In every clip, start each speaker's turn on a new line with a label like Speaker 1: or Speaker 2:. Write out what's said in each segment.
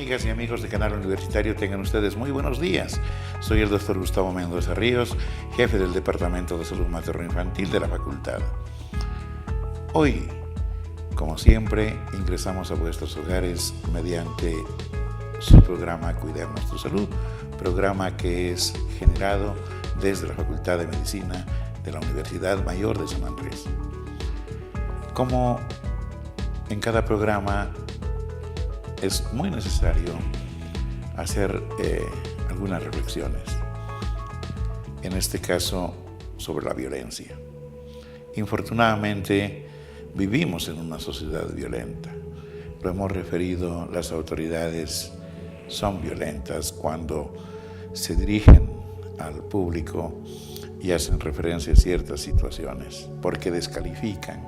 Speaker 1: amigas y amigos de Canal Universitario, tengan ustedes muy buenos días. Soy el doctor Gustavo Mendoza Ríos, jefe del Departamento de Salud Materno-Infantil de la Facultad. Hoy, como siempre, ingresamos a vuestros hogares mediante su programa Cuidar Nuestra Salud, programa que es generado desde la Facultad de Medicina de la Universidad Mayor de San Andrés. Como en cada programa, es muy necesario hacer algunas reflexiones, en este caso sobre la violencia. Infortunadamente, vivimos en una sociedad violenta. Lo hemos referido, las autoridades son violentas cuando se dirigen al público y hacen referencia a ciertas situaciones, porque descalifican,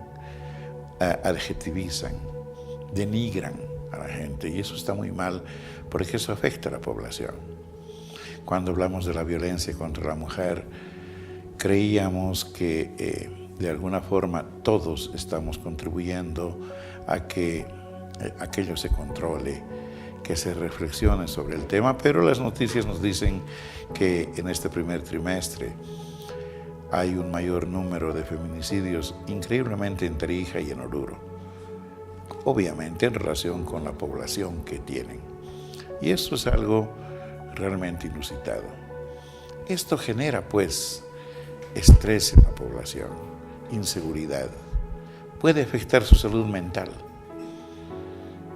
Speaker 1: adjetivizan, denigran a la gente, y eso está muy mal porque eso afecta a la población. Cuando hablamos de la violencia contra la mujer, creíamos que de alguna forma todos estamos contribuyendo a que aquello se controle, que se reflexione sobre el tema, pero las noticias nos dicen que en este primer trimestre hay un mayor número de feminicidios, increíblemente en Tarija y en Oruro, obviamente en relación con la población que tienen. Y eso es algo realmente inusitado. Esto genera, pues, estrés en la población, inseguridad, puede afectar su salud mental.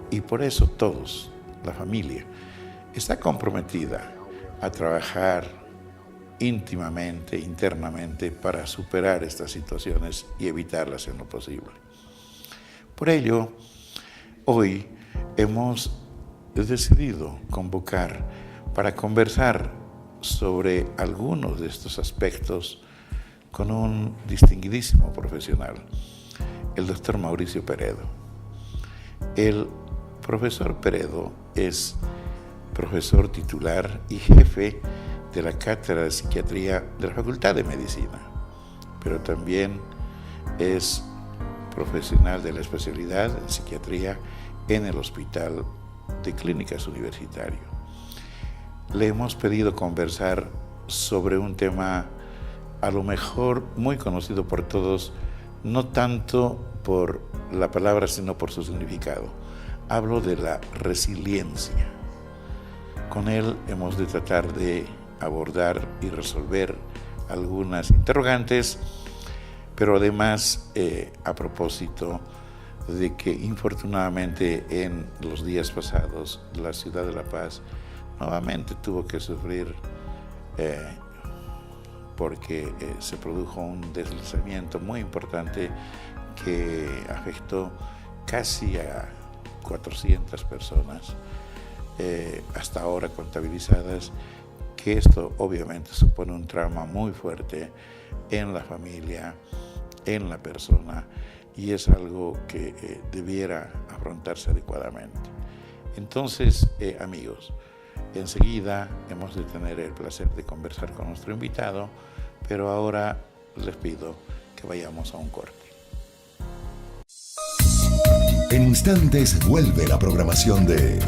Speaker 1: Y por eso todos, la familia, está comprometida a trabajar íntimamente, internamente, para superar estas situaciones y evitarlas en lo posible. Por ello, hoy hemos decidido convocar para conversar sobre algunos de estos aspectos con un distinguidísimo profesional, el doctor Mauricio Peredo. El profesor Peredo es profesor titular y jefe de la Cátedra de Psiquiatría de la Facultad de Medicina, pero también es profesional de la especialidad en psiquiatría en el Hospital de Clínicas Universitario. Le hemos pedido conversar sobre un tema a lo mejor muy conocido por todos, no tanto por la palabra, sino por su significado. Hablo de la resiliencia. Con él hemos de tratar de abordar y resolver algunas interrogantes, pero además a propósito de que infortunadamente en los días pasados la ciudad de La Paz nuevamente tuvo que sufrir porque se produjo un deslizamiento muy importante que afectó casi a 400 personas hasta ahora contabilizadas, que esto obviamente supone un trauma muy fuerte en la familia, en la persona, y es algo que debiera afrontarse adecuadamente. Entonces, amigos, enseguida hemos de tener el placer de conversar con nuestro invitado, pero ahora les pido que vayamos a un corte.
Speaker 2: En instantes vuelve la programación de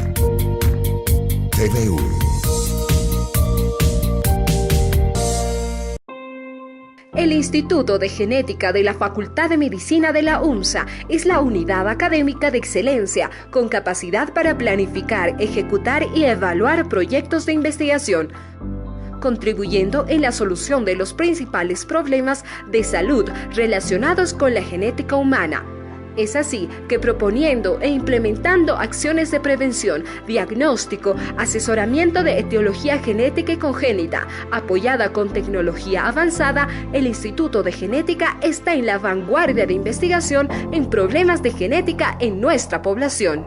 Speaker 2: TVU.
Speaker 3: El Instituto de Genética de la Facultad de Medicina de la UMSA es la unidad académica de excelencia con capacidad para planificar, ejecutar y evaluar proyectos de investigación, contribuyendo en la solución de los principales problemas de salud relacionados con la genética humana. Es así que proponiendo e implementando acciones de prevención, diagnóstico, asesoramiento de etiología genética y congénita, apoyada con tecnología avanzada, el Instituto de Genética está en la vanguardia de investigación en problemas de genética en nuestra población.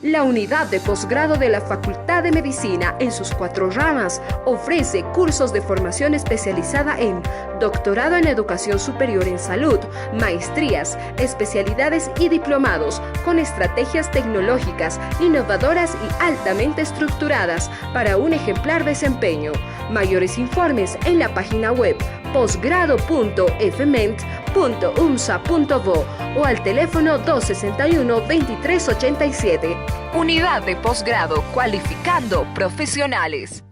Speaker 3: La unidad de posgrado de la Facultad de Medicina, en sus 4 ramas, ofrece cursos de formación especializada en doctorado en educación superior en salud, maestrías, especialidades y diplomados, con estrategias tecnológicas, innovadoras y altamente estructuradas para un ejemplar desempeño. Mayores informes en la página web posgrado.fment.edu.es. www.umsa.bo o al teléfono 261-2387. Unidad de posgrado cualificando profesionales.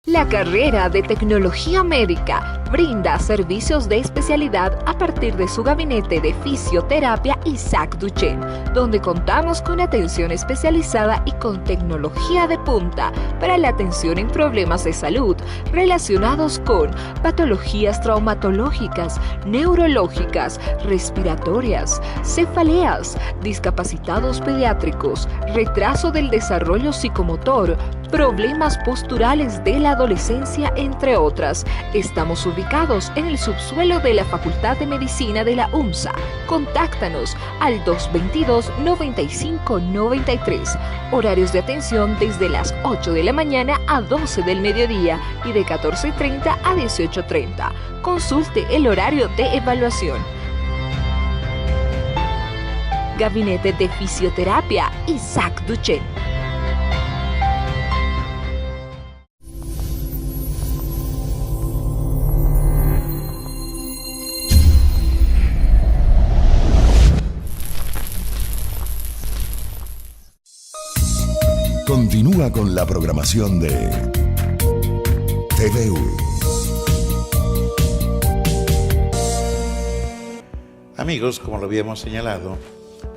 Speaker 3: La carrera de Tecnología Médica brinda servicios de especialidad a partir de su gabinete de fisioterapia Isaac Duchenne, donde contamos con atención especializada y con tecnología de punta para la atención en problemas de salud relacionados con patologías traumatológicas, neurológicas, respiratorias, cefaleas, discapacitados pediátricos, retraso del desarrollo psicomotor, problemas posturales de la adolescencia, entre otras. Estamos ubicados en el subsuelo de la Facultad de Medicina de la UMSA. Contáctanos al 222-9593. Horarios de atención desde las 8 de la mañana a 12 del mediodía y de 14:30 a 18:30. Consulte el horario de evaluación. Gabinete de Fisioterapia Isaac Duchenne.
Speaker 2: Continúa con la programación de TVU.
Speaker 1: Amigos, como lo habíamos señalado,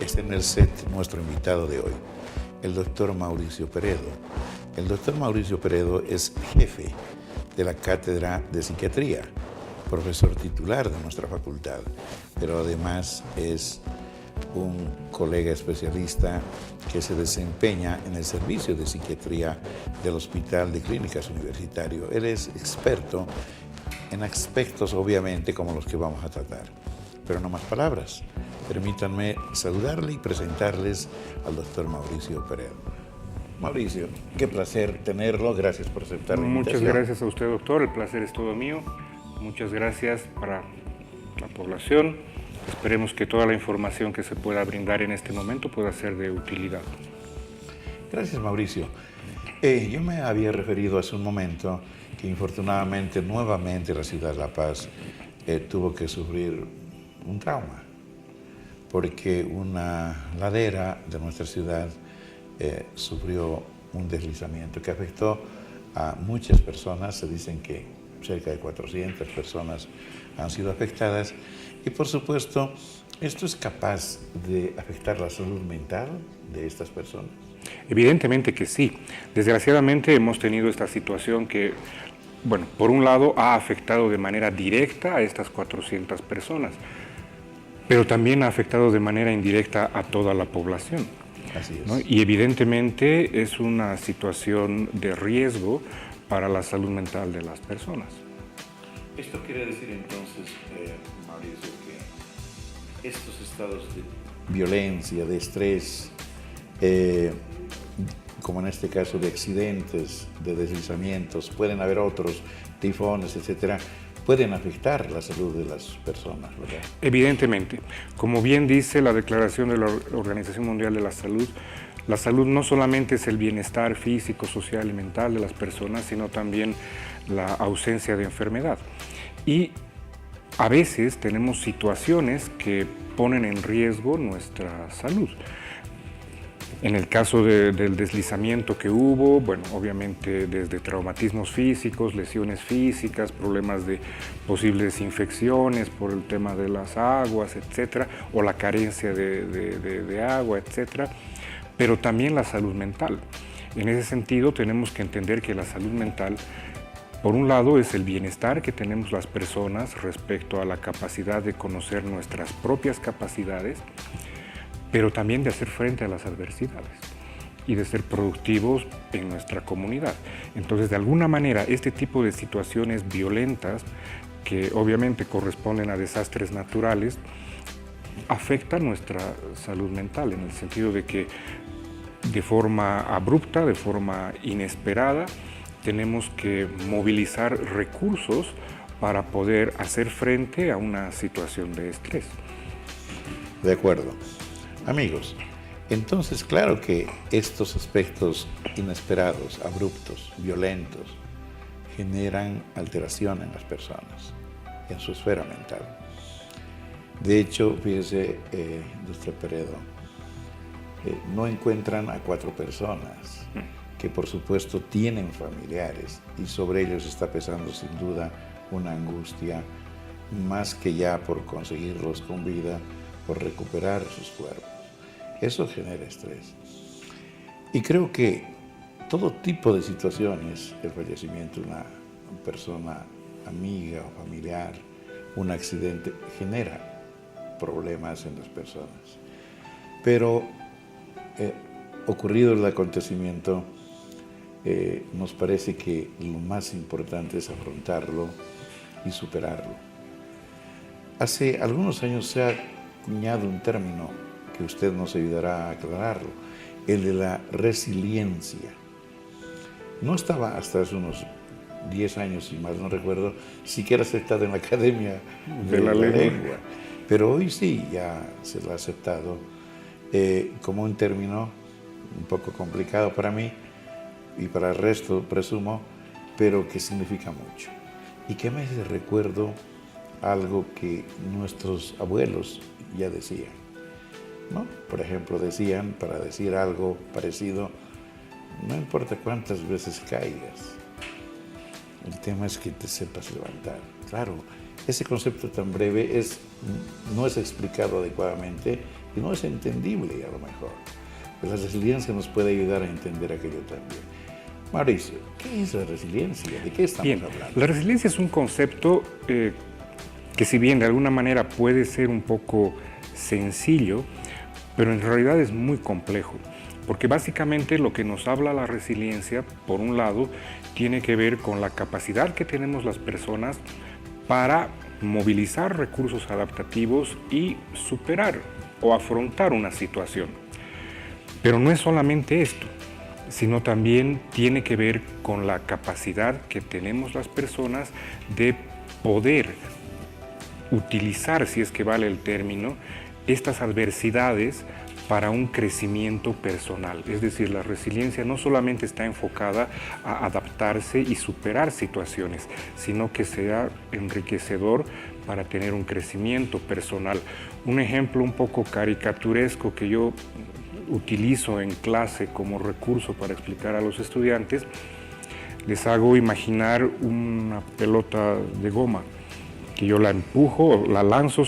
Speaker 1: está en el set nuestro invitado de hoy, el doctor Mauricio Peredo. El doctor Mauricio Peredo es jefe de la Cátedra de Psiquiatría, profesor titular de nuestra facultad, pero además es un colega especialista que se desempeña en el servicio de psiquiatría del Hospital de Clínicas Universitario. Él es experto en aspectos, obviamente, como los que vamos a tratar. Pero no más palabras. Permítanme saludarle y presentarles al doctor Mauricio Peredo. Mauricio, qué placer tenerlo. Gracias por aceptar la invitación.
Speaker 4: Muchas gracias a usted, doctor. El placer es todo mío. Muchas gracias para la población. Esperemos que toda la información que se pueda brindar en este momento pueda ser de utilidad.
Speaker 1: Gracias, Mauricio. Yo me había referido hace un momento que infortunadamente nuevamente la ciudad de La Paz tuvo que sufrir un trauma, porque una ladera de nuestra ciudad sufrió un deslizamiento que afectó a muchas personas. Se dicen que cerca de 400 personas han sido afectadas. Y por supuesto, ¿esto es capaz de afectar la salud mental de estas personas?
Speaker 4: Evidentemente que sí. Desgraciadamente hemos tenido esta situación que, bueno, por un lado ha afectado de manera directa a estas 400 personas, pero también ha afectado de manera indirecta a toda la población.
Speaker 1: Así es.
Speaker 4: ¿No? Y evidentemente es una situación de riesgo para la salud mental de las personas.
Speaker 1: Esto quiere decir entonces, Mauricio, que estos estados de violencia, de estrés, como en este caso de accidentes, de deslizamientos, pueden haber otros, tifones, etcétera, pueden afectar la salud de las personas, ¿verdad?
Speaker 4: Evidentemente. Como bien dice la Declaración de la Organización Mundial de la Salud no solamente es el bienestar físico, social y mental de las personas, sino también la ausencia de enfermedad. Y a veces tenemos situaciones que ponen en riesgo nuestra salud. En el caso del deslizamiento que hubo, bueno, obviamente desde traumatismos físicos, lesiones físicas, problemas de posibles infecciones por el tema de las aguas, etcétera, o la carencia de agua, etcétera, pero también la salud mental. En ese sentido, tenemos que entender que la salud mental, por un lado, es el bienestar que tenemos las personas respecto a la capacidad de conocer nuestras propias capacidades, pero también de hacer frente a las adversidades y de ser productivos en nuestra comunidad. Entonces, de alguna manera, este tipo de situaciones violentas, que obviamente corresponden a desastres naturales, afectan nuestra salud mental, en el sentido de que de forma abrupta, de forma inesperada, tenemos que movilizar recursos para poder hacer frente a una situación de estrés.
Speaker 1: De acuerdo. Amigos, entonces claro que estos aspectos inesperados, abruptos, violentos, generan alteración en las personas, en su esfera mental. De hecho, fíjese, Dr. Peredo, no encuentran a 4 personas que por supuesto tienen familiares y sobre ellos está pesando sin duda una angustia más que ya por conseguirlos con vida, por recuperar sus cuerpos. Eso genera estrés. Y creo que todo tipo de situaciones, el fallecimiento de una persona amiga o familiar, un accidente, genera problemas en las personas. Pero ocurrido el acontecimiento, nos parece que lo más importante es afrontarlo y superarlo. Hace algunos años se ha acuñado un término que usted nos ayudará a aclararlo, el de la resiliencia. No estaba hasta hace unos 10 años, si mal no recuerdo, siquiera aceptado en la Academia de la Lengua. Pero hoy sí, ya se lo ha aceptado como un término un poco complicado para mí y para el resto, presumo, pero que significa mucho. Y que me hace recuerdo algo que nuestros abuelos ya decían, ¿no? Por ejemplo, decían, para decir algo parecido, no importa cuántas veces caigas, el tema es que te sepas levantar. Claro, ese concepto tan breve no es explicado adecuadamente y no es entendible a lo mejor. Pero la resiliencia nos puede ayudar a entender aquello también. Mauricio, ¿qué es la resiliencia? ¿De qué estamos hablando?
Speaker 4: La resiliencia es un concepto que si bien de alguna manera puede ser un poco sencillo, pero en realidad es muy complejo. Porque básicamente lo que nos habla la resiliencia, por un lado, tiene que ver con la capacidad que tenemos las personas para movilizar recursos adaptativos y superar o afrontar una situación. Pero no es solamente esto, sino también tiene que ver con la capacidad que tenemos las personas de poder utilizar, si es que vale el término, estas adversidades para un crecimiento personal. Es decir, la resiliencia no solamente está enfocada a adaptarse y superar situaciones, sino que sea enriquecedor para tener un crecimiento personal. Un ejemplo un poco caricaturesco que yo utilizo en clase como recurso para explicar a los estudiantes, les hago imaginar una pelota de goma que yo la empujo, la lanzo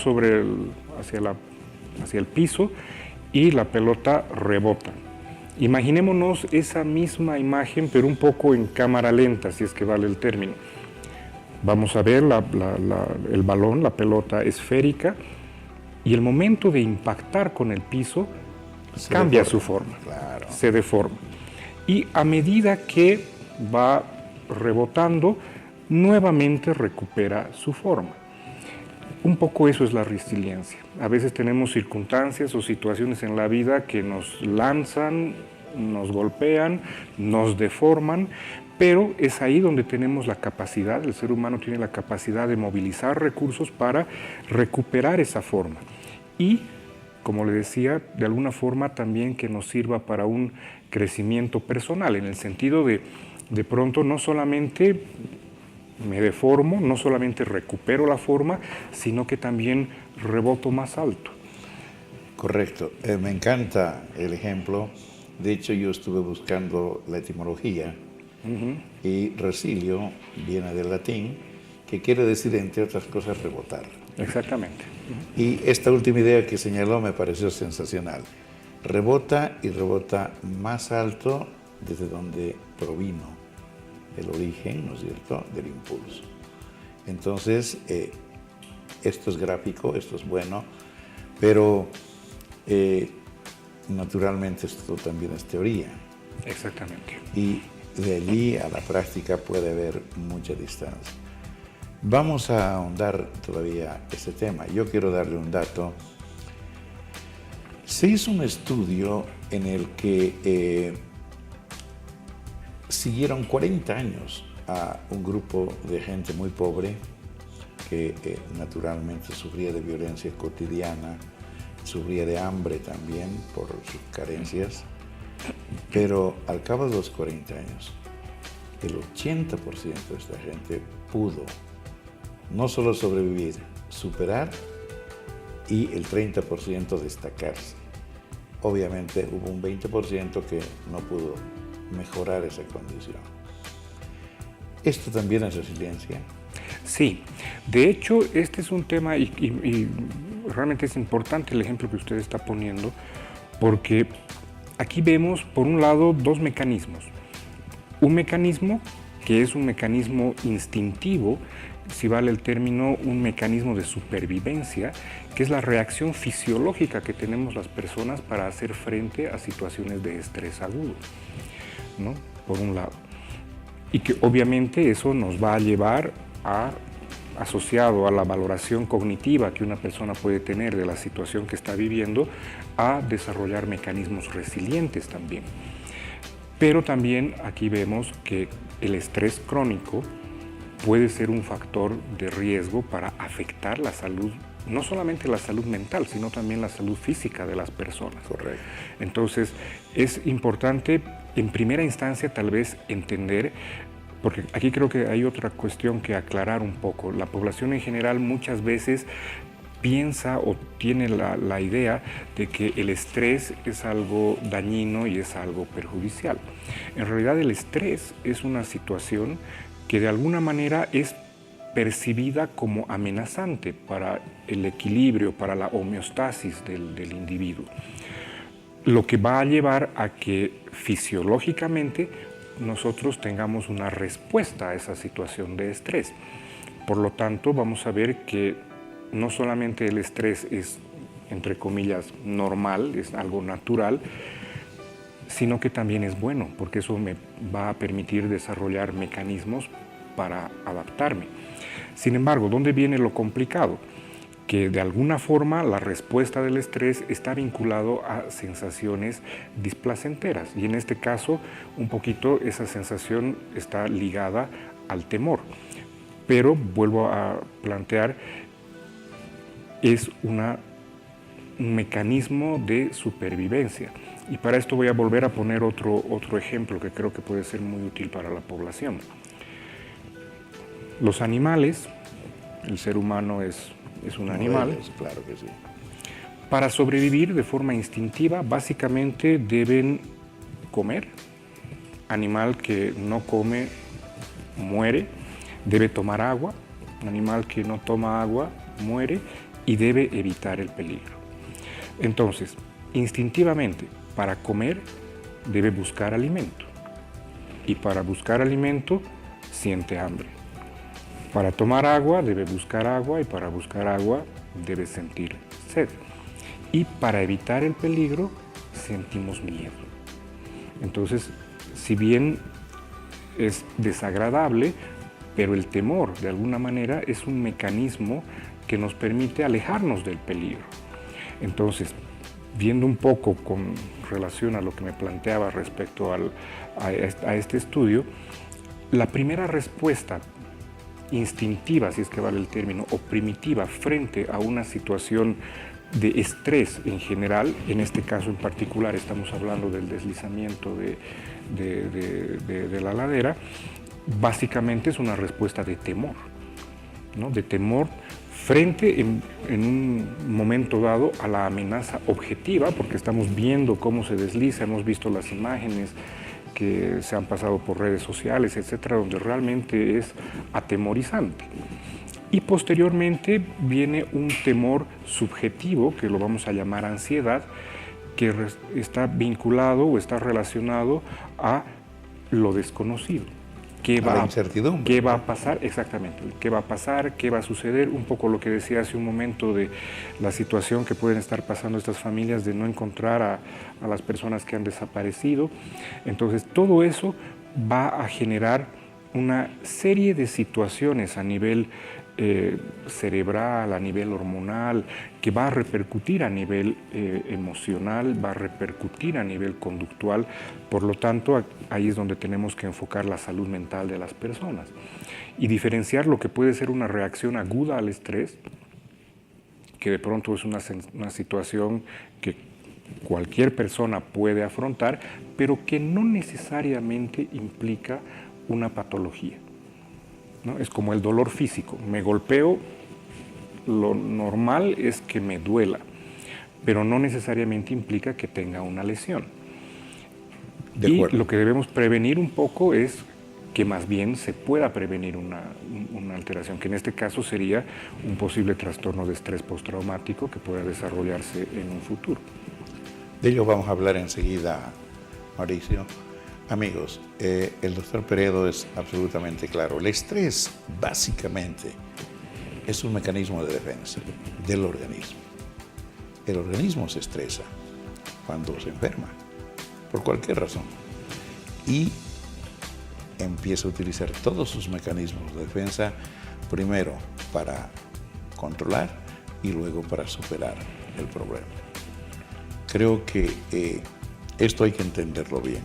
Speaker 4: hacia el piso y la pelota rebota. Imaginémonos esa misma imagen, pero un poco en cámara lenta, si es que vale el término. Vamos a ver el balón, la pelota esférica, y el momento de impactar con el piso cambia su forma,
Speaker 1: claro.
Speaker 4: Se deforma. Y a medida que va rebotando, nuevamente recupera su forma. Un poco eso es la resiliencia. A veces tenemos circunstancias o situaciones en la vida que nos lanzan, nos golpean, nos deforman, pero es ahí donde tenemos la capacidad, el ser humano tiene la capacidad de movilizar recursos para recuperar esa forma. Y, como le decía, de alguna forma también que nos sirva para un crecimiento personal, en el sentido de pronto no solamente me deformo, no solamente recupero la forma, sino que también reboto más alto.
Speaker 1: Correcto. Me encanta el ejemplo. De hecho, yo estuve buscando la etimología y resilio viene del latín, que quiere decir, entre otras cosas, rebotar.
Speaker 4: Exactamente.
Speaker 1: Y esta última idea que señaló me pareció sensacional. Rebota y rebota más alto desde donde provino el origen, ¿no es cierto?, del impulso. Entonces, esto es gráfico, esto es bueno, pero naturalmente esto también es teoría.
Speaker 4: Exactamente.
Speaker 1: Y de allí a la práctica puede haber mucha distancia. Vamos a ahondar todavía ese tema. Yo quiero darle un dato. Se hizo un estudio en el que siguieron 40 años a un grupo de gente muy pobre que naturalmente sufría de violencia cotidiana, sufría de hambre también por sus carencias, pero al cabo de los 40 años, el 80% de esta gente pudo no solo sobrevivir, superar y el 30% destacarse. Obviamente hubo un 20% que no pudo mejorar esa condición. ¿Esto también es resiliencia?
Speaker 4: Sí, de hecho este es un tema y realmente es importante el ejemplo que usted está poniendo, porque aquí vemos por un lado dos mecanismos. Un mecanismo que es un mecanismo instintivo, si vale el término, un mecanismo de supervivencia, que es la reacción fisiológica que tenemos las personas para hacer frente a situaciones de estrés agudo, ¿no? Por un lado. Y que obviamente eso nos va a llevar asociado a la valoración cognitiva que una persona puede tener de la situación que está viviendo, a desarrollar mecanismos resilientes también. Pero también aquí vemos que el estrés crónico puede ser un factor de riesgo para afectar la salud, no solamente la salud mental, sino también la salud física de las personas.
Speaker 1: Correcto.
Speaker 4: Entonces, es importante en primera instancia tal vez entender, porque aquí creo que hay otra cuestión que aclarar un poco. La población en general muchas veces piensa o tiene la idea de que el estrés es algo dañino y es algo perjudicial. En realidad el estrés es una situación que de alguna manera es percibida como amenazante para el equilibrio, para la homeostasis del individuo, lo que va a llevar a que fisiológicamente nosotros tengamos una respuesta a esa situación de estrés. Por lo tanto, vamos a ver que no solamente el estrés es, entre comillas, normal, es algo natural, sino que también es bueno, porque eso me va a permitir desarrollar mecanismos para adaptarme. Sin embargo, ¿dónde viene lo complicado? Que de alguna forma la respuesta del estrés está vinculado a sensaciones displacenteras, y en este caso un poquito esa sensación está ligada al temor. Pero vuelvo a plantear, es un mecanismo de supervivencia. Y para esto voy a volver a poner otro ejemplo que creo que puede ser muy útil para la población. Los animales, el ser humano es un animal.
Speaker 1: Claro que sí.
Speaker 4: Para sobrevivir de forma instintiva, básicamente deben comer. Animal que no come muere. Debe tomar agua. Un animal que no toma agua muere y debe evitar el peligro. Entonces, instintivamente, para comer debe buscar alimento. Y para buscar alimento siente hambre. Para tomar agua debe buscar agua, y para buscar agua debe sentir sed. Y para evitar el peligro sentimos miedo. Entonces, si bien es desagradable, pero el temor de alguna manera es un mecanismo que nos permite alejarnos del peligro. Entonces, viendo un poco con relación a lo que me planteaba respecto a este estudio, la primera respuesta instintiva, si es que vale el término, o primitiva frente a una situación de estrés en general, en este caso en particular estamos hablando del deslizamiento de la ladera, básicamente es una respuesta de temor, ¿no? De temor frente en un momento dado a la amenaza objetiva, porque estamos viendo cómo se desliza, hemos visto las imágenes que se han pasado por redes sociales, etcétera, donde realmente es atemorizante. Y posteriormente viene un temor subjetivo, que lo vamos a llamar ansiedad, que está vinculado o está relacionado a lo desconocido.
Speaker 1: La incertidumbre.
Speaker 4: ¿Qué va a pasar? Exactamente. ¿Qué va a pasar? ¿Qué va a suceder? Un poco lo que decía hace un momento de la situación que pueden estar pasando estas familias de no encontrar a las personas que han desaparecido. Entonces, todo eso va a generar una serie de situaciones a nivel cerebral, a nivel hormonal, que va a repercutir a nivel emocional, va a repercutir a nivel conductual. Por lo tanto, ahí es donde tenemos que enfocar la salud mental de las personas y diferenciar lo que puede ser una reacción aguda al estrés, que de pronto es una situación que cualquier persona puede afrontar, pero que no necesariamente implica una patología, ¿no? Es como el dolor físico. Me golpeo lo normal es que me duela, pero no necesariamente implica que tenga una lesión. Y lo que debemos prevenir un poco es que más bien se pueda prevenir una alteración, que en este caso sería un posible trastorno de estrés postraumático que pueda desarrollarse en un futuro.
Speaker 1: De ello vamos a hablar enseguida, Mauricio. Amigos, el doctor Peredo es absolutamente claro. El estrés, básicamente, es un mecanismo de defensa del organismo. El organismo se estresa cuando se enferma, por cualquier razón, y empieza a utilizar todos sus mecanismos de defensa, primero para controlar y luego para superar el problema. Creo que esto hay que entenderlo bien.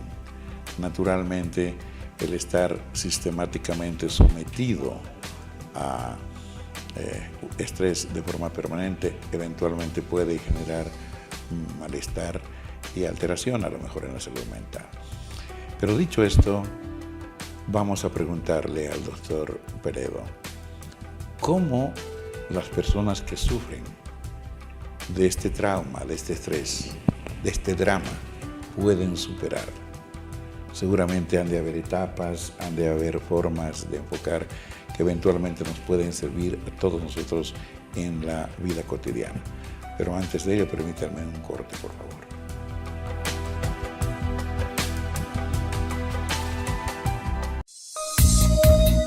Speaker 1: Naturalmente, el estar sistemáticamente sometido a estrés de forma permanente eventualmente puede generar malestar y alteración, a lo mejor en la salud mental. Pero dicho esto, vamos a preguntarle al doctor Peredo, ¿cómo las personas que sufren de este trauma, de este estrés, de este drama, pueden superar? Seguramente han de haber etapas, han de haber formas de enfocar que eventualmente nos pueden servir a todos nosotros en la vida cotidiana. Pero antes de ello, permítanme un corte, por favor.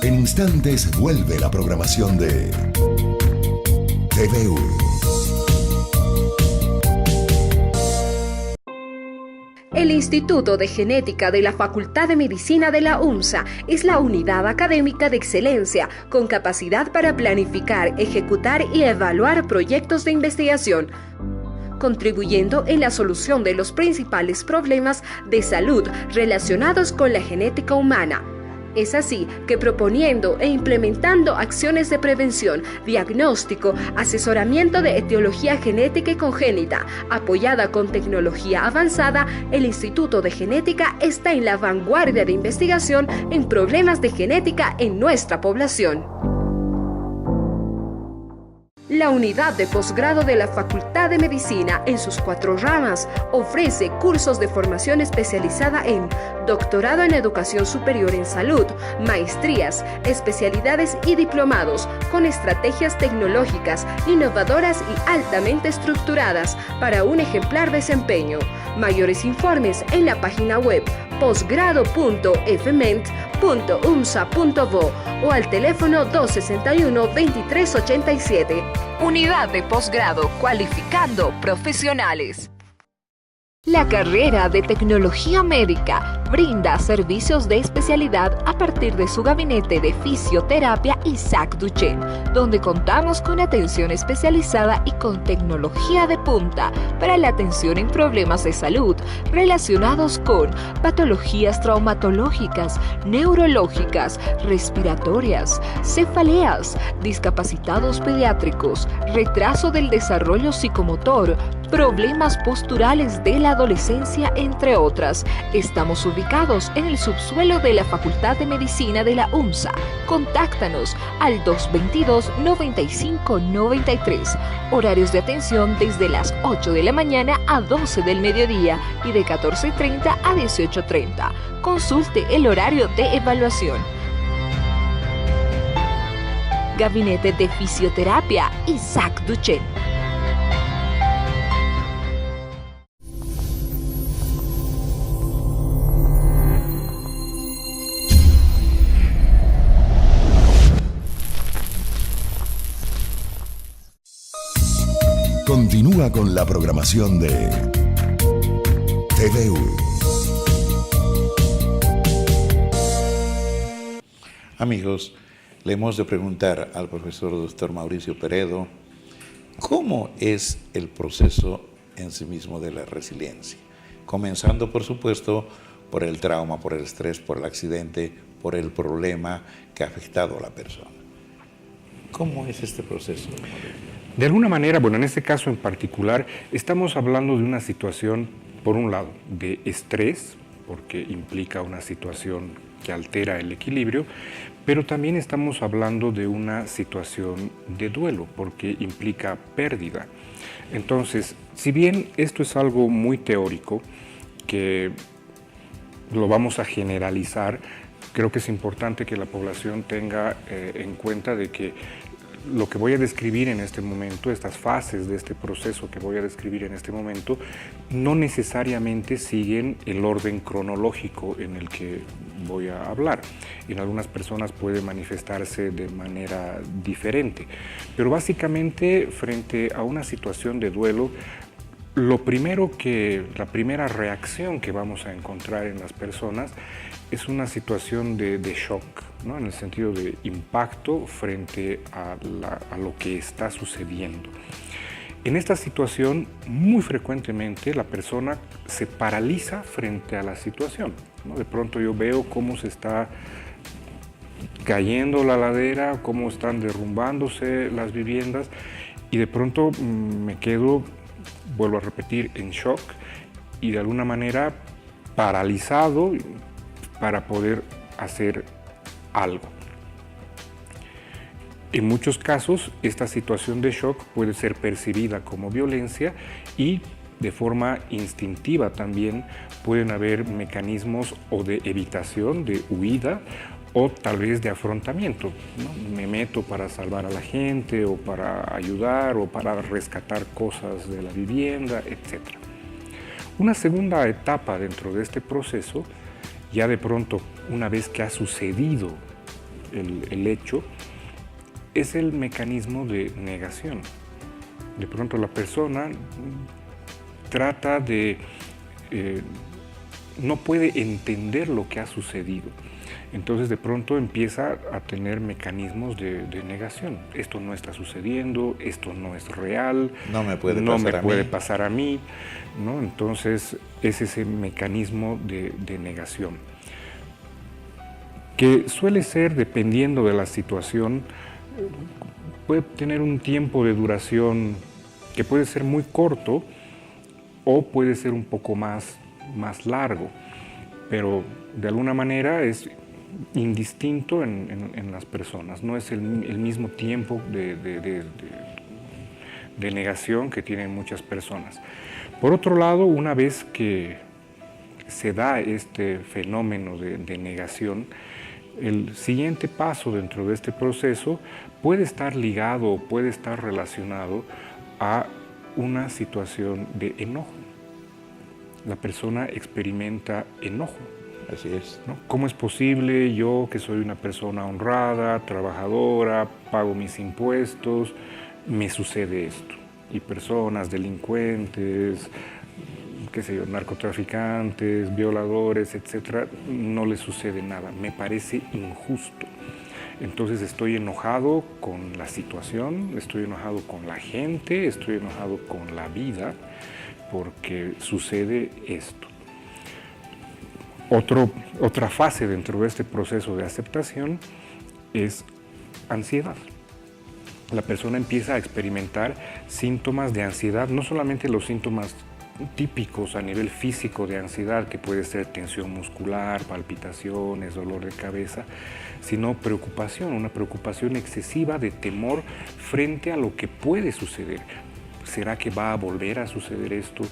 Speaker 2: En instantes vuelve la programación de TVU.
Speaker 3: El Instituto de Genética de la Facultad de Medicina de la UNSA es la unidad académica de excelencia con capacidad para planificar, ejecutar y evaluar proyectos de investigación, contribuyendo en la solución de los principales problemas de salud relacionados con la genética humana. Es así que proponiendo e implementando acciones de prevención, diagnóstico, asesoramiento de etiología genética y congénita, apoyada con tecnología avanzada, el Instituto de Genética está en la vanguardia de investigación en problemas de genética en nuestra población. La unidad de posgrado de la Facultad de Medicina, en sus 4 ramas, ofrece cursos de formación especializada en doctorado en educación superior en salud, maestrías, especialidades y diplomados, con estrategias tecnológicas, innovadoras y altamente estructuradas para un ejemplar desempeño. Mayores informes en la página web posgrado.fment.unsa.bo o al teléfono 261-2387. Unidad de posgrado cualificando profesionales. La carrera de Tecnología Médica brinda servicios de especialidad a partir de su gabinete de fisioterapia Isaac Duchenne, donde contamos con atención especializada y con tecnología de punta para la atención en problemas de salud relacionados con patologías traumatológicas, neurológicas, respiratorias, cefaleas, discapacitados pediátricos, retraso del desarrollo psicomotor, problemas posturales de la adolescencia, entre otras. Estamos ubicados en el subsuelo de la Facultad de Medicina de la UNSA. Contáctanos al 222-9593. Horarios de atención desde las 8 de la mañana a 12 del mediodía y de 14:30 a 18:30. Consulte el horario de evaluación. Gabinete de Fisioterapia Isaac Duchenne.
Speaker 2: Continúa con la programación de TVU.
Speaker 1: Amigos, le hemos de preguntar al profesor doctor Mauricio Peredo cómo es el proceso en sí mismo de la resiliencia, comenzando por supuesto por el trauma, por el estrés, por el accidente, por el problema que ha afectado a la persona. ¿Cómo es este proceso?
Speaker 4: De alguna manera, bueno, en este caso en particular, estamos hablando de una situación, por un lado, de estrés porque implica una situación que altera el equilibrio, pero también estamos hablando de una situación de duelo, porque implica pérdida. Entonces, si bien esto es algo muy teórico, que lo vamos a generalizar, creo que es importante que la población tenga en cuenta de que lo que voy a describir en este momento, estas fases de este proceso que voy a describir en este momento, no necesariamente siguen el orden cronológico en el que voy a hablar. En algunas personas puede manifestarse de manera diferente, pero básicamente frente a una situación de duelo, la primera reacción que vamos a encontrar en las personas es una situación de shock, ¿no? En el sentido de impacto frente a lo que está sucediendo. En esta situación, muy frecuentemente la persona se paraliza frente a la situación, ¿no? De pronto yo veo cómo se está cayendo la ladera, cómo están derrumbándose las viviendas, y de pronto me quedo, vuelvo a repetir, en shock y de alguna manera paralizado para poder hacer algo. En muchos casos, esta situación de shock puede ser percibida como violencia y de forma instintiva también pueden haber mecanismos o de evitación, de huida o tal vez de afrontamiento, ¿no? Me meto para salvar a la gente o para ayudar o para rescatar cosas de la vivienda, etc. Una segunda etapa dentro de este proceso, ya de pronto, una vez que ha sucedido el hecho, es el mecanismo de negación. De pronto la persona trata de... no puede entender lo que ha sucedido. Entonces de pronto empieza a tener mecanismos de negación. Esto no está sucediendo, esto no es real,
Speaker 1: no me puede
Speaker 4: pasar a mí, ¿no? Entonces es ese mecanismo de negación, que suele ser, dependiendo de la situación, puede tener un tiempo de duración que puede ser muy corto o puede ser un poco más largo, pero de alguna manera es indistinto en las personas, no es el mismo tiempo de negación que tienen muchas personas. Por otro lado, una vez que se da este fenómeno de negación, el siguiente paso dentro de este proceso puede estar ligado o puede estar relacionado a una situación de enojo. La persona experimenta enojo.
Speaker 1: Así es,
Speaker 4: ¿no? ¿Cómo es posible yo, que soy una persona honrada, trabajadora, pago mis impuestos, me sucede esto? Y personas, delincuentes, qué sé yo, narcotraficantes, violadores, etcétera, no les sucede nada. Me parece injusto. Entonces estoy enojado con la situación, estoy enojado con la gente, estoy enojado con la vida, porque sucede esto. Otra fase dentro de este proceso de aceptación es ansiedad. La persona empieza a experimentar síntomas de ansiedad, no solamente los síntomas típicos a nivel físico de ansiedad, que puede ser tensión muscular, palpitaciones, dolor de cabeza, sino preocupación, una preocupación excesiva de temor frente a lo que puede suceder. ¿Será que va a volver a suceder esto?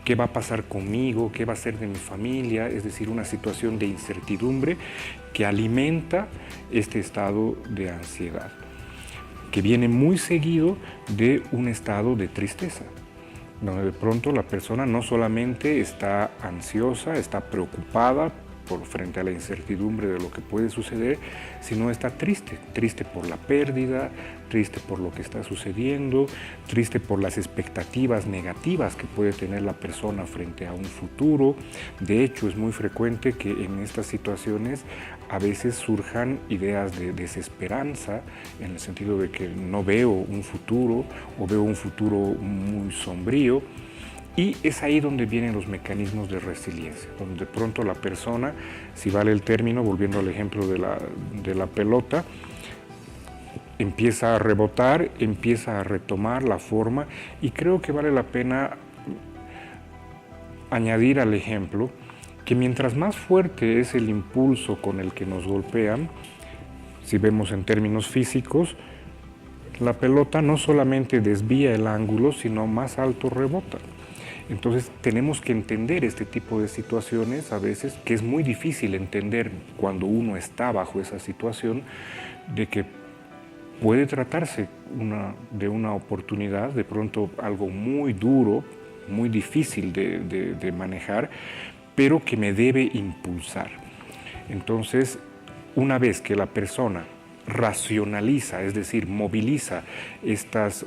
Speaker 4: ¿Qué va a pasar conmigo? ¿Qué va a ser de mi familia? Es decir, una situación de incertidumbre que alimenta este estado de ansiedad, que viene muy seguido de un estado de tristeza, donde de pronto la persona no solamente está ansiosa, está preocupada frente a la incertidumbre de lo que puede suceder, sino está triste por la pérdida, triste por lo que está sucediendo, triste por las expectativas negativas que puede tener la persona frente a un futuro. De hecho, es muy frecuente que en estas situaciones a veces surjan ideas de desesperanza, en el sentido de que no veo un futuro o veo un futuro muy sombrío. Y es ahí donde vienen los mecanismos de resiliencia, donde de pronto la persona, si vale el término, volviendo al ejemplo de la pelota, empieza a rebotar, empieza a retomar la forma, y creo que vale la pena añadir al ejemplo que mientras más fuerte es el impulso con el que nos golpean, si vemos en términos físicos, la pelota no solamente desvía el ángulo, sino más alto rebota. Entonces tenemos que entender este tipo de situaciones a veces, que es muy difícil entender cuando uno está bajo esa situación, de que puede tratarse de una oportunidad, de pronto algo muy duro, muy difícil de manejar, pero que me debe impulsar. Entonces, una vez que la persona racionaliza, es decir, moviliza estas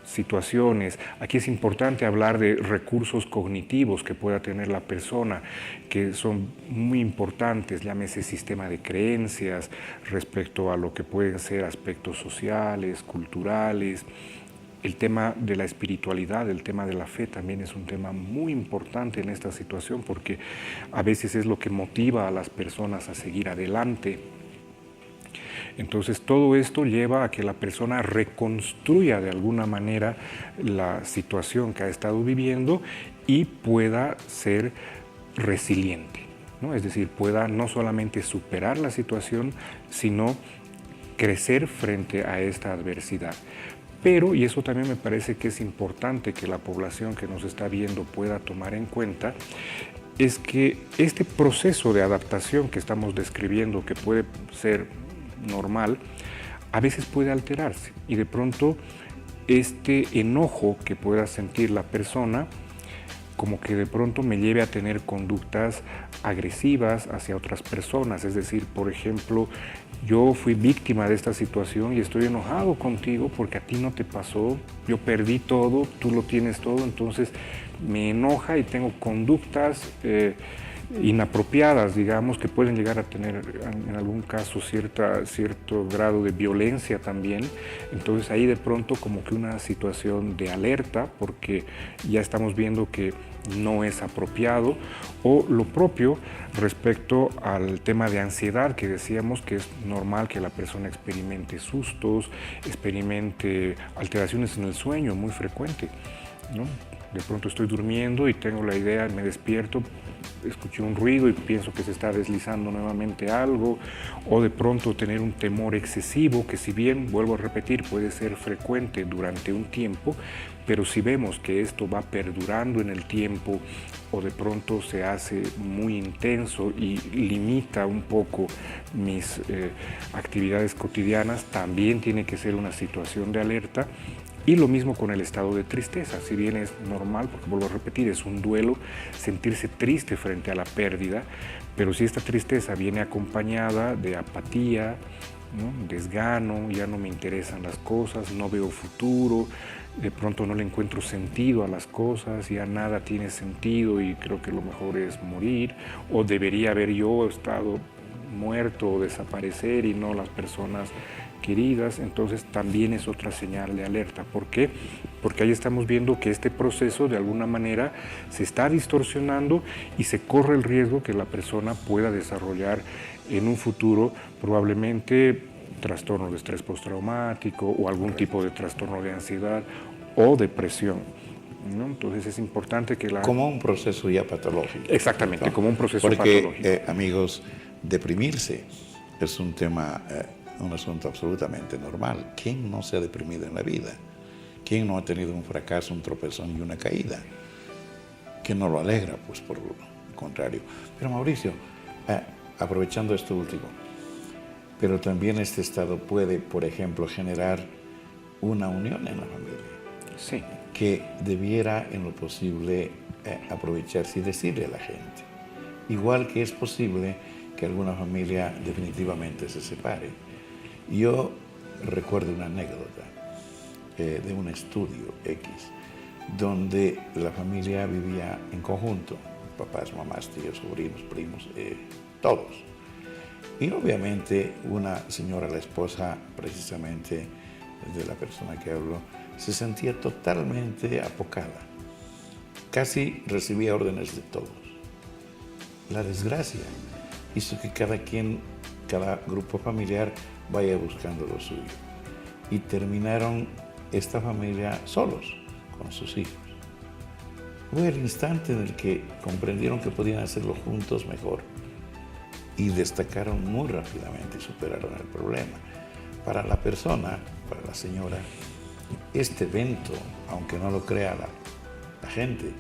Speaker 4: situaciones. Aquí es importante hablar de recursos cognitivos que pueda tener la persona, que son muy importantes, llámese sistema de creencias respecto a lo que pueden ser aspectos sociales, culturales. El tema de la espiritualidad, el tema de la fe también es un tema muy importante en esta situación, porque a veces es lo que motiva a las personas a seguir adelante. Entonces todo esto lleva a que la persona reconstruya de alguna manera la situación que ha estado viviendo y pueda ser resiliente, ¿no? Es decir, pueda no solamente superar la situación, sino crecer frente a esta adversidad. Pero, y eso también me parece que es importante que la población que nos está viendo pueda tomar en cuenta, es que este proceso de adaptación que estamos describiendo, que puede ser normal, a veces puede alterarse y de pronto este enojo que pueda sentir la persona como que de pronto me lleve a tener conductas agresivas hacia otras personas. Es decir, por ejemplo, yo fui víctima de esta situación y estoy enojado contigo porque a ti no te pasó, yo perdí todo, tú lo tienes todo, entonces me enoja y tengo conductas inapropiadas, digamos, que pueden llegar a tener en algún caso cierto grado de violencia también. Entonces ahí de pronto como que una situación de alerta, porque ya estamos viendo que no es apropiado, o lo propio respecto al tema de ansiedad, que decíamos que es normal que la persona experimente sustos, experimente alteraciones en el sueño, muy frecuente, ¿no? De pronto estoy durmiendo y tengo la idea, me despierto, escuché un ruido y pienso que se está deslizando nuevamente algo, o de pronto tener un temor excesivo, que si bien, vuelvo a repetir, puede ser frecuente durante un tiempo, pero si vemos que esto va perdurando en el tiempo o de pronto se hace muy intenso y limita un poco mis actividades cotidianas, también tiene que ser una situación de alerta. Y lo mismo con el estado de tristeza, si bien es normal, porque vuelvo a repetir, es un duelo sentirse triste frente a la pérdida, pero si esta tristeza viene acompañada de apatía, ¿no? Desgano, ya no me interesan las cosas, no veo futuro, de pronto no le encuentro sentido a las cosas, ya nada tiene sentido y creo que lo mejor es morir, o debería haber yo estado muerto o desaparecer y no las personas queridas, entonces también es otra señal de alerta. ¿Por qué? Porque ahí estamos viendo que este proceso de alguna manera se está distorsionando y se corre el riesgo que la persona pueda desarrollar en un futuro probablemente trastorno de estrés postraumático o algún tipo de trastorno de ansiedad o depresión, ¿no? Entonces es importante que la...
Speaker 1: Como un proceso ya patológico.
Speaker 4: Exactamente, ¿no? Como un proceso
Speaker 1: patológico.
Speaker 4: Porque,
Speaker 1: amigos, deprimirse es un tema... un asunto absolutamente normal. ¿Quién no se ha deprimido en la vida? ¿Quién no ha tenido un fracaso, un tropezón y una caída? ¿Quién no lo alegra? Pues por lo contrario. Pero Mauricio, aprovechando esto último, pero también este estado puede, por ejemplo, generar una unión en la familia.
Speaker 4: Sí.
Speaker 1: Que debiera, en lo posible, aprovecharse y decirle a la gente. Igual que es posible que alguna familia definitivamente se separe. Yo recuerdo una anécdota de un estudio X, donde la familia vivía en conjunto, papás, mamás, tíos, sobrinos, primos, todos. Y obviamente una señora, la esposa precisamente de la persona que habló, se sentía totalmente apocada, casi recibía órdenes de todos. La desgracia hizo que cada grupo familiar vaya buscando lo suyo. Y terminaron esta familia solos, con sus hijos. fue el instante en el que comprendieron que podían hacerlo juntos mejor y destacaron muy rápidamente y superaron el problema. Para la persona, para la señora, este evento, aunque no lo crea la gente,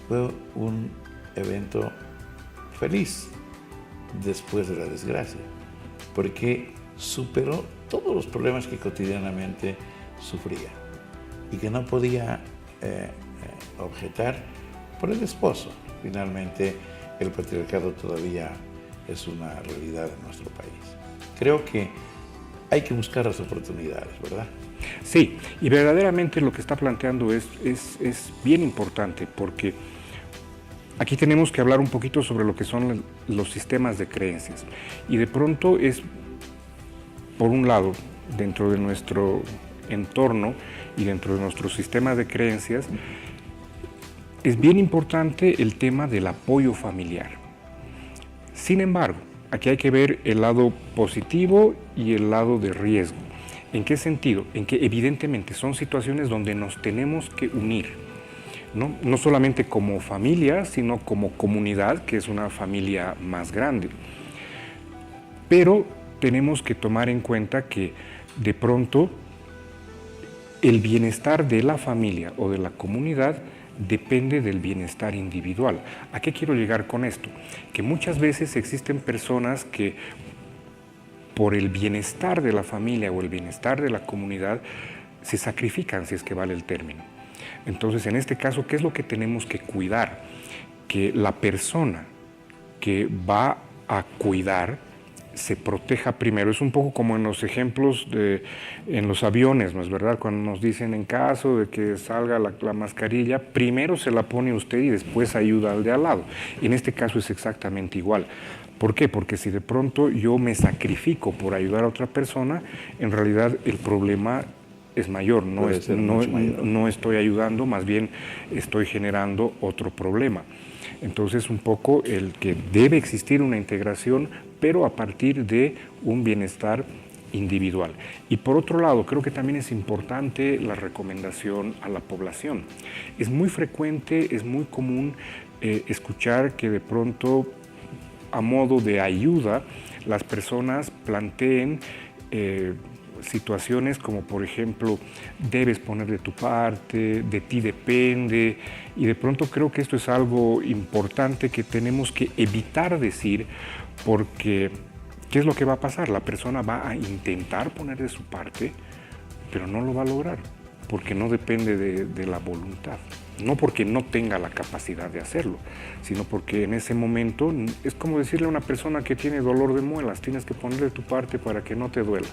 Speaker 1: fue un evento feliz después de la desgracia, porque superó todos los problemas que cotidianamente sufría y que no podía objetar por el esposo. Finalmente, el patriarcado todavía es una realidad en nuestro país. Creo que hay que buscar las oportunidades, ¿verdad?
Speaker 4: Sí, y verdaderamente lo que está planteando es bien importante, porque aquí tenemos que hablar un poquito sobre lo que son los sistemas de creencias. Y de pronto es, por un lado, dentro de nuestro entorno y dentro de nuestro sistema de creencias, es bien importante el tema del apoyo familiar. Sin embargo, aquí hay que ver el lado positivo y el lado de riesgo. ¿En qué sentido? En que evidentemente son situaciones donde nos tenemos que unir, ¿no? No solamente como familia, sino como comunidad, que es una familia más grande. Pero tenemos que tomar en cuenta que de pronto el bienestar de la familia o de la comunidad depende del bienestar individual. ¿A qué quiero llegar con esto? Que muchas veces existen personas que por el bienestar de la familia o el bienestar de la comunidad se sacrifican, si es que vale el término. Entonces, en este caso, ¿qué es lo que tenemos que cuidar? Que la persona que va a cuidar se proteja primero. Es un poco como en los ejemplos en los aviones, ¿no es verdad? Cuando nos dicen en caso de que salga la mascarilla, primero se la pone usted y después ayuda al de al lado. Y en este caso es exactamente igual. ¿Por qué? Porque si de pronto yo me sacrifico por ayudar a otra persona, en realidad el problema es mayor. No estoy ayudando, más bien estoy generando otro problema. Entonces, un poco el que debe existir una integración, pero a partir de un bienestar individual. Y por otro lado, creo que también es importante la recomendación a la población. Es muy frecuente, es muy común escuchar que de pronto, a modo de ayuda, las personas planteen situaciones como, por ejemplo, debes poner de tu parte, de ti depende, y de pronto creo que esto es algo importante que tenemos que evitar decir, porque ¿qué es lo que va a pasar? La persona va a intentar poner de su parte, pero no lo va a lograr, porque no depende de la voluntad. No porque no tenga la capacidad de hacerlo, sino porque en ese momento es como decirle a una persona que tiene dolor de muelas, tienes que poner de tu parte para que no te duela.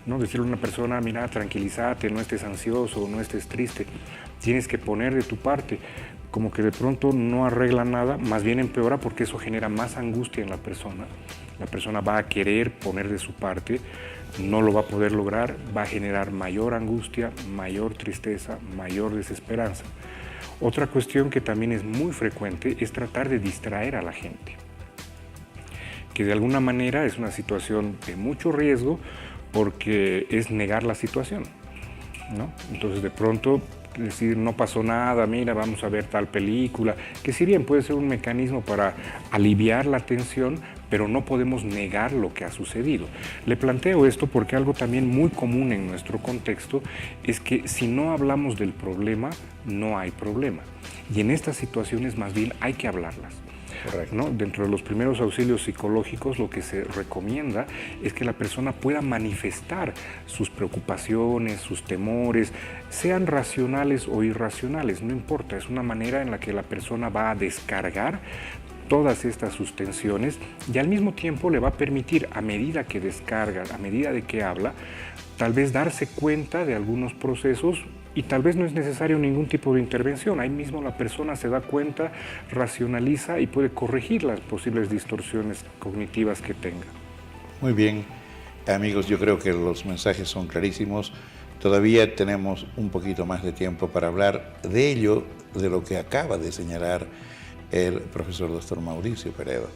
Speaker 4: No decirle a una persona, mira, tranquilízate, no estés ansioso, no estés triste, tienes que poner de tu parte. Como que de pronto no arregla nada, más bien empeora, porque eso genera más angustia en la persona. La persona va a querer poner de su parte, no lo va a poder lograr, va a generar mayor angustia, mayor tristeza, mayor desesperanza. Otra cuestión que también es muy frecuente es tratar de distraer a la gente, que de alguna manera es una situación de mucho riesgo, porque es negar la situación, ¿no? Entonces de pronto decir no pasó nada, mira, vamos a ver tal película, que si bien puede ser un mecanismo para aliviar la tensión, pero no podemos negar lo que ha sucedido. Le planteo esto porque algo también muy común en nuestro contexto es que si no hablamos del problema, no hay problema. Y en estas situaciones más bien hay que hablarlas. Correcto. ¿No? Dentro de los primeros auxilios psicológicos lo que se recomienda es que la persona pueda manifestar sus preocupaciones, sus temores, sean racionales o irracionales, no importa, es una manera en la que la persona va a descargar todas estas sus tensiones y al mismo tiempo le va a permitir, a medida que descarga, a medida de que habla, tal vez darse cuenta de algunos procesos y tal vez no es necesario ningún tipo de intervención. Ahí mismo la persona se da cuenta, racionaliza y puede corregir las posibles distorsiones cognitivas que tenga.
Speaker 1: Muy bien, amigos, yo creo que los mensajes son clarísimos. Todavía tenemos un poquito más de tiempo para hablar de ello, de lo que acaba de señalar el profesor Dr. Mauricio Peredo.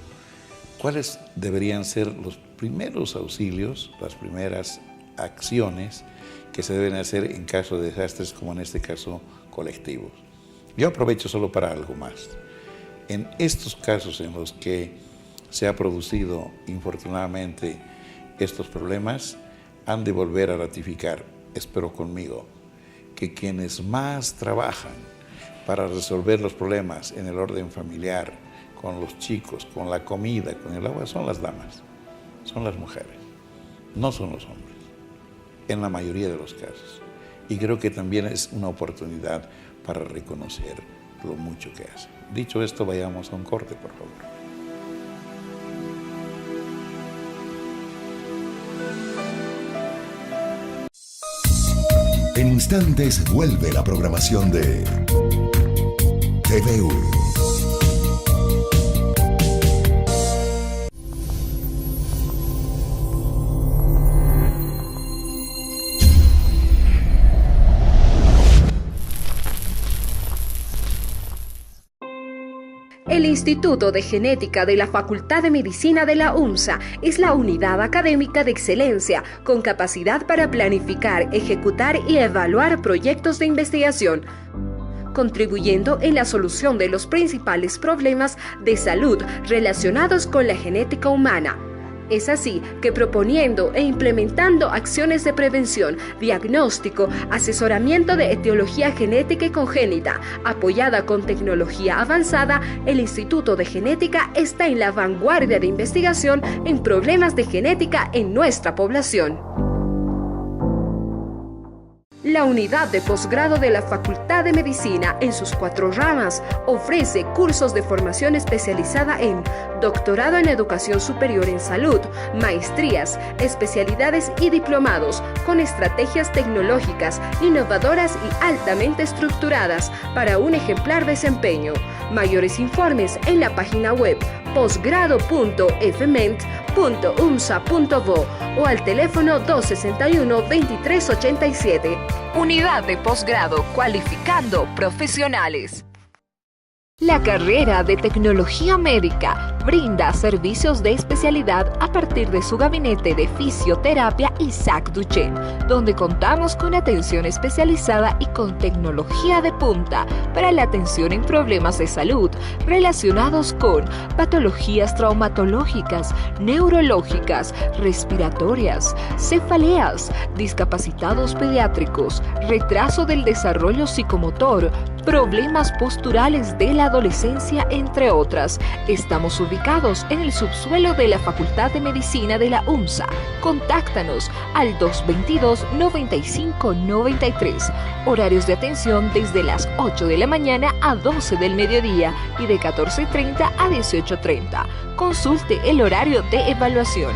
Speaker 1: ¿Cuáles deberían ser los primeros auxilios, las primeras acciones que se deben hacer en caso de desastres como en este caso colectivos? Yo aprovecho solo para algo más. En estos casos en los que se ha producido, infortunadamente, estos problemas, han de volver a ratificar, espero conmigo, que quienes más trabajan para resolver los problemas en el orden familiar, con los chicos, con la comida, con el agua, son las damas, son las mujeres, no son los hombres, en la mayoría de los casos. Y creo que también es una oportunidad para reconocer lo mucho que hacen. Dicho esto, vayamos a un corte, por favor.
Speaker 2: En instantes vuelve la programación de TVU.
Speaker 3: El Instituto de Genética de la Facultad de Medicina de la UNSA es la unidad académica de excelencia con capacidad para planificar, ejecutar y evaluar proyectos de investigación, contribuyendo en la solución de los principales problemas de salud relacionados con la genética humana. Es así que proponiendo e implementando acciones de prevención, diagnóstico, asesoramiento de etiología genética y congénita, apoyada con tecnología avanzada, el Instituto de Genética está en la vanguardia de investigación en problemas de genética en nuestra población. La unidad de posgrado de la Facultad de Medicina, en sus 4 ramas, ofrece cursos de formación especializada en doctorado en educación superior en salud, maestrías, especialidades y diplomados, con estrategias tecnológicas, innovadoras y altamente estructuradas para un ejemplar desempeño. Mayores informes en la página web posgrado.fment.unsa.bo o al teléfono 261-2387. Unidad de posgrado cualificando profesionales. La carrera de Tecnología Médica brinda servicios de especialidad a partir de su gabinete de fisioterapia Isaac Duchenne, donde contamos con atención especializada y con tecnología de punta para la atención en problemas de salud relacionados con patologías traumatológicas, neurológicas, respiratorias, cefaleas, discapacitados pediátricos, retraso del desarrollo psicomotor, problemas posturales de la adolescencia, entre otras. Estamos ubicados en el subsuelo de la Facultad de Medicina de la UNSA. Contáctanos al 222-9593. Horarios de atención desde las 8 de la mañana a 12 del mediodía y de 14:30 a 18:30. Consulte el horario de evaluación.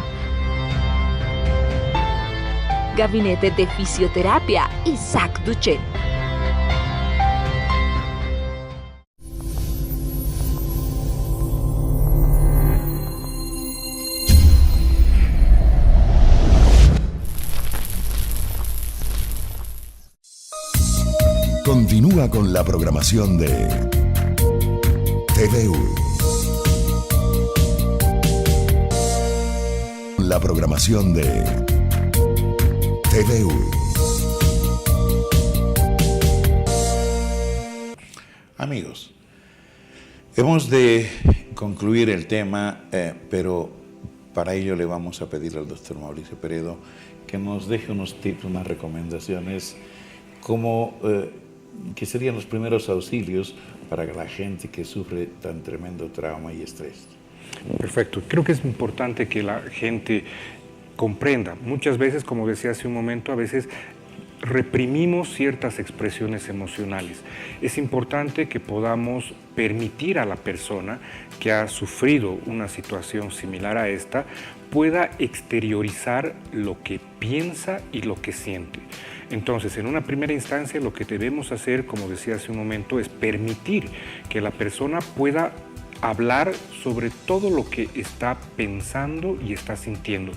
Speaker 3: Gabinete de Fisioterapia Isaac Duchenne.
Speaker 2: Continúa con la programación de TVU. La programación de TVU.
Speaker 1: Amigos, hemos de concluir el tema, pero para ello le vamos a pedir al doctor Mauricio Peredo que nos deje unos tips, unas recomendaciones, como que serían los primeros auxilios para la gente que sufre tan tremendo trauma y estrés.
Speaker 4: Perfecto. Creo que es importante que la gente comprenda. Muchas veces, como decía hace un momento, a veces reprimimos ciertas expresiones emocionales. Es importante que podamos permitir a la persona que ha sufrido una situación similar a esta pueda exteriorizar lo que piensa y lo que siente. Entonces, en una primera instancia, lo que debemos hacer, como decía hace un momento, es permitir que la persona pueda hablar sobre todo lo que está pensando y está sintiendo,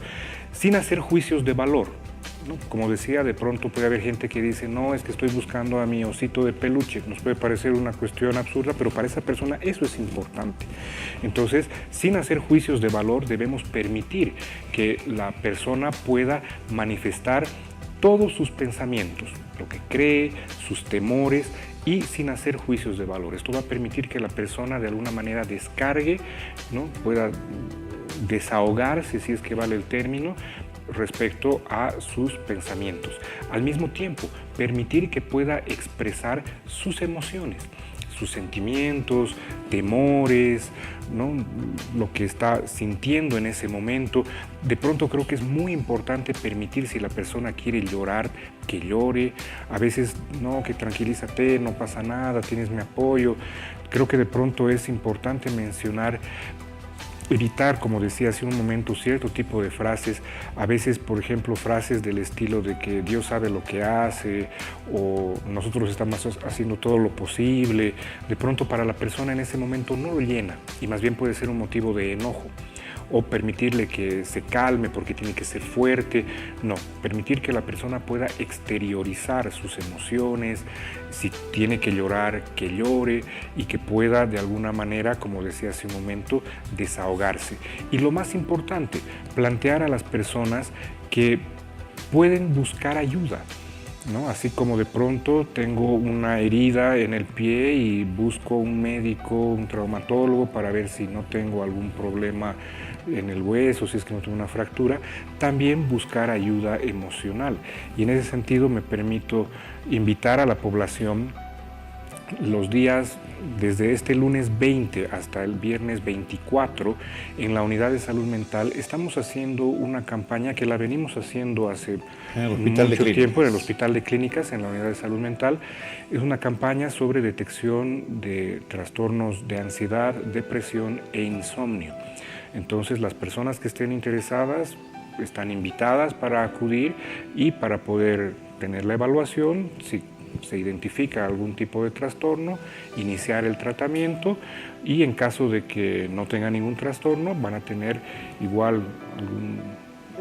Speaker 4: sin hacer juicios de valor, ¿no? Como decía, de pronto puede haber gente que dice, no, es que estoy buscando a mi osito de peluche. Nos puede parecer una cuestión absurda, pero para esa persona eso es importante. Entonces, sin hacer juicios de valor, debemos permitir que la persona pueda manifestar todos sus pensamientos, lo que cree, sus temores, y sin hacer juicios de valor. Esto va a permitir que la persona de alguna manera descargue, ¿no? Pueda desahogarse, si es que vale el término, respecto a sus pensamientos. Al mismo tiempo, permitir que pueda expresar sus emociones, sus sentimientos, temores, ¿no? Lo que está sintiendo en ese momento. De pronto creo que es muy importante permitir, si la persona quiere llorar, que llore. A veces, no, que tranquilízate, no pasa nada, tienes mi apoyo. Creo que de pronto es importante mencionar, evitar, como decía hace un momento, cierto tipo de frases, a veces, por ejemplo, frases del estilo de que Dios sabe lo que hace o nosotros estamos haciendo todo lo posible. De pronto para la persona en ese momento no lo llena y más bien puede ser un motivo de enojo. O permitirle que se calme porque tiene que ser fuerte. No, permitir que la persona pueda exteriorizar sus emociones, si tiene que llorar, que llore y que pueda de alguna manera, como decía hace un momento, desahogarse. Y lo más importante, plantear a las personas que pueden buscar ayuda, ¿no? Así como de pronto tengo una herida en el pie y busco un médico, un traumatólogo para ver si no tengo algún problema en el hueso, si es que no tengo una fractura, también buscar ayuda emocional. Y en ese sentido me permito invitar a la población los días desde este lunes 20 hasta el viernes 24 en la Unidad de Salud Mental. Estamos haciendo una campaña que la venimos haciendo hace mucho tiempo en el Hospital de Clínicas, en la Unidad de Salud Mental. Es una campaña sobre detección de trastornos de ansiedad, depresión e insomnio. Entonces las personas que estén interesadas están invitadas para acudir y para poder tener la evaluación, si se identifica algún tipo de trastorno, iniciar el tratamiento y en caso de que no tenga ningún trastorno van a tener igual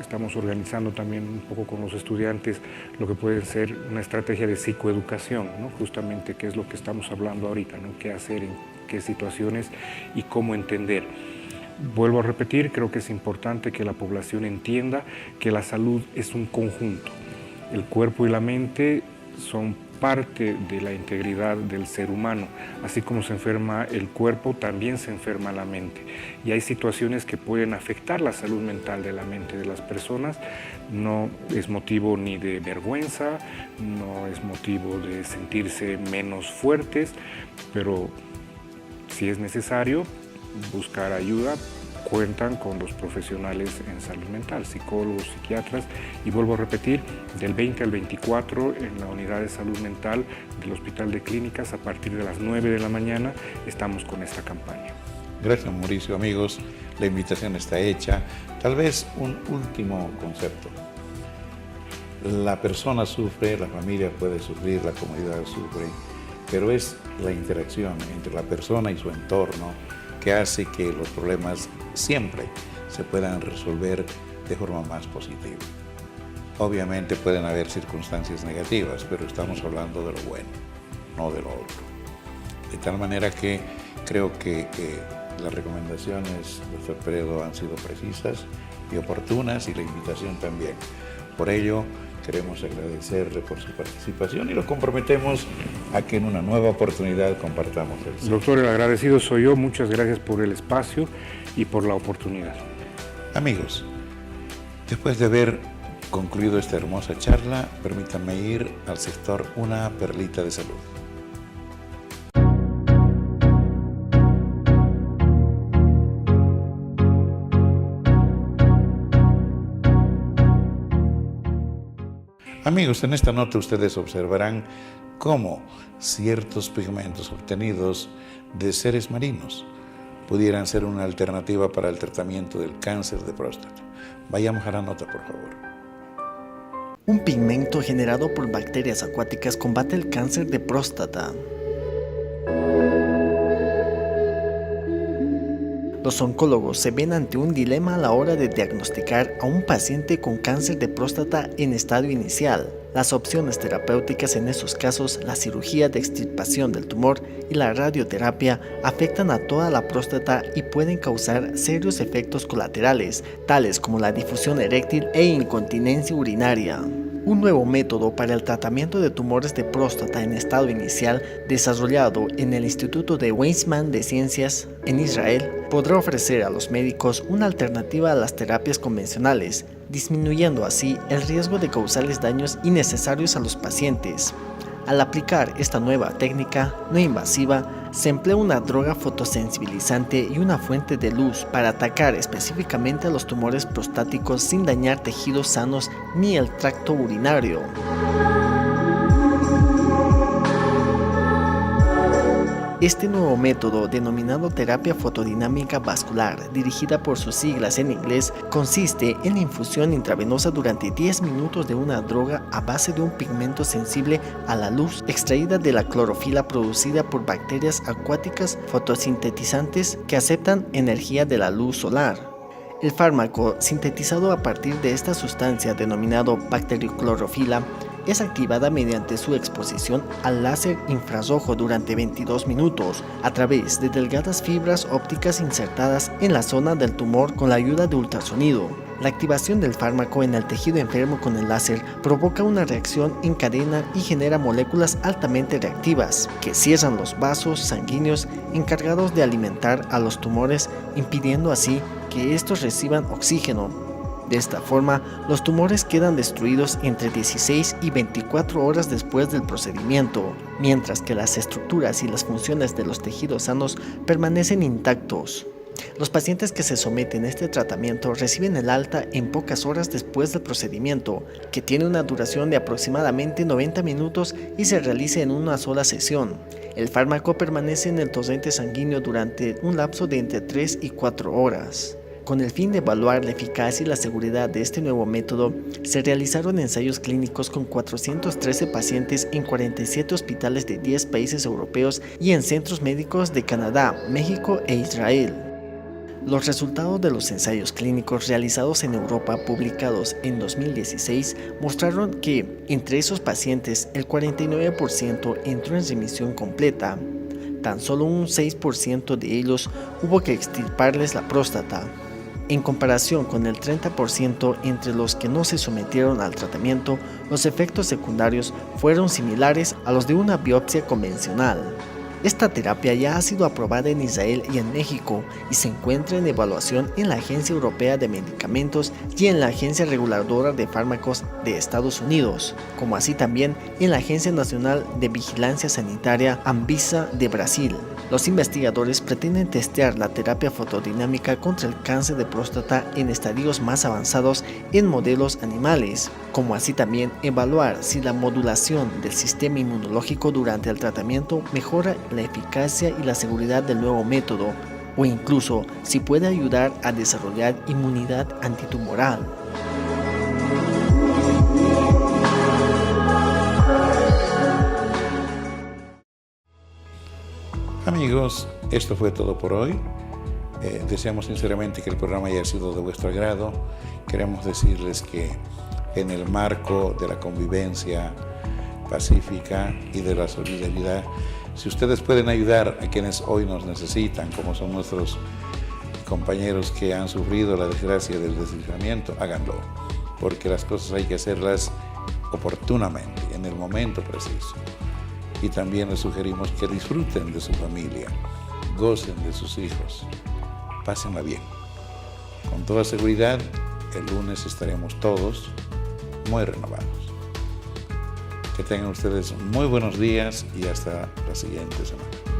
Speaker 4: estamos organizando también un poco con los estudiantes lo que puede ser una estrategia de psicoeducación, ¿no? Justamente qué es lo que estamos hablando ahorita, ¿no? Qué hacer, en qué situaciones y cómo entender. Vuelvo a repetir, creo que es importante que la población entienda que la salud es un conjunto. El cuerpo y la mente son parte de la integridad del ser humano. Así como se enferma el cuerpo, también se enferma la mente. Y hay situaciones que pueden afectar la salud mental de la mente de las personas. No es motivo ni de vergüenza, no es motivo de sentirse menos fuertes, pero si es necesario, buscar ayuda. Cuentan con los profesionales en salud mental, psicólogos, psiquiatras, y vuelvo a repetir, del 20 al 24 en la Unidad de Salud Mental del Hospital de Clínicas, a partir de las 9 de la mañana, estamos con esta campaña.
Speaker 1: Gracias, Mauricio. Amigos, la invitación está hecha. Tal vez un último concepto. La persona sufre, la familia puede sufrir, la comunidad sufre, pero es la interacción entre la persona y su entorno que hace que los problemas siempre se puedan resolver de forma más positiva. Obviamente pueden haber circunstancias negativas, pero estamos hablando de lo bueno, no de lo otro. De tal manera que creo que las recomendaciones, doctor Peredo, han sido precisas y oportunas y la invitación también. Por ello, queremos agradecerle por su participación y lo comprometemos a que en una nueva oportunidad compartamos el centro.
Speaker 4: Doctor, el agradecido soy yo. Muchas gracias por el espacio y por la oportunidad.
Speaker 1: Amigos, después de haber concluido esta hermosa charla, permítanme ir al sector Una Perlita de Salud. Amigos, en esta nota ustedes observarán cómo ciertos pigmentos obtenidos de seres marinos pudieran ser una alternativa para el tratamiento del cáncer de próstata. Vayamos a la nota, por favor.
Speaker 5: Un pigmento generado por bacterias acuáticas combate el cáncer de próstata. Los oncólogos se ven ante un dilema a la hora de diagnosticar a un paciente con cáncer de próstata en estadio inicial. Las opciones terapéuticas en esos casos, la cirugía de extirpación del tumor y la radioterapia, afectan a toda la próstata y pueden causar serios efectos colaterales, tales como la difusión eréctil e incontinencia urinaria. un nuevo método para el tratamiento de tumores de próstata en estado inicial desarrollado en el Instituto de Weizmann de Ciencias en Israel podrá ofrecer a los médicos una alternativa a las terapias convencionales, disminuyendo así el riesgo de causarles daños innecesarios a los pacientes. Al aplicar esta nueva técnica no invasiva, se emplea una droga fotosensibilizante y una fuente de luz para atacar específicamente a los tumores prostáticos sin dañar tejidos sanos ni el tracto urinario. Este nuevo método, denominado terapia fotodinámica vascular, dirigida por sus siglas en inglés, consiste en la infusión intravenosa durante 10 minutos de una droga a base de un pigmento sensible a la luz extraída de la clorofila producida por bacterias acuáticas fotosintetizantes que aceptan energía de la luz solar. El fármaco, sintetizado a partir de esta sustancia denominado bacterioclorofila, es activada mediante su exposición al láser infrarrojo durante 22 minutos a través de delgadas fibras ópticas insertadas en la zona del tumor con la ayuda de ultrasonido. La activación del fármaco en el tejido enfermo con el láser provoca una reacción en cadena y genera moléculas altamente reactivas que cierran los vasos sanguíneos encargados de alimentar a los tumores, impidiendo así que estos reciban oxígeno. De esta forma, los tumores quedan destruidos entre 16 y 24 horas después del procedimiento, mientras que las estructuras y las funciones de los tejidos sanos permanecen intactos. Los pacientes que se someten a este tratamiento reciben el alta en pocas horas después del procedimiento, que tiene una duración de aproximadamente 90 minutos y se realiza en una sola sesión. El fármaco permanece en el torrente sanguíneo durante un lapso de entre 3 y 4 horas. Con el fin de evaluar la eficacia y la seguridad de este nuevo método, se realizaron ensayos clínicos con 413 pacientes en 47 hospitales de 10 países europeos y en centros médicos de Canadá, México e Israel. Los resultados de los ensayos clínicos realizados en Europa, publicados en 2016, mostraron que entre esos pacientes el 49% entró en remisión completa. Tan solo un 6% de ellos hubo que extirparles la próstata. En comparación con el 30% entre los que no se sometieron al tratamiento, los efectos secundarios fueron similares a los de una biopsia convencional. Esta terapia ya ha sido aprobada en Israel y en México y se encuentra en evaluación en la Agencia Europea de Medicamentos y en la Agencia Reguladora de Fármacos de Estados Unidos, como así también en la Agencia Nacional de Vigilancia Sanitaria Anvisa de Brasil. Los investigadores pretenden testear la terapia fotodinámica contra el cáncer de próstata en estadios más avanzados en modelos animales, como así también evaluar si la modulación del sistema inmunológico durante el tratamiento mejora la eficacia y la seguridad del nuevo método, o incluso si puede ayudar a desarrollar inmunidad antitumoral.
Speaker 1: Amigos, esto fue todo por hoy. Deseamos sinceramente que el programa haya sido de vuestro agrado. Queremos decirles que en el marco de la convivencia pacífica y de la solidaridad, si ustedes pueden ayudar a quienes hoy nos necesitan, como son nuestros compañeros que han sufrido la desgracia del deslizamiento, háganlo, porque las cosas hay que hacerlas oportunamente, en el momento preciso. Y también les sugerimos que disfruten de su familia, gocen de sus hijos, pásenla bien. Con toda seguridad, el lunes estaremos todos muy renovados. Que tengan ustedes muy buenos días y hasta la siguiente semana.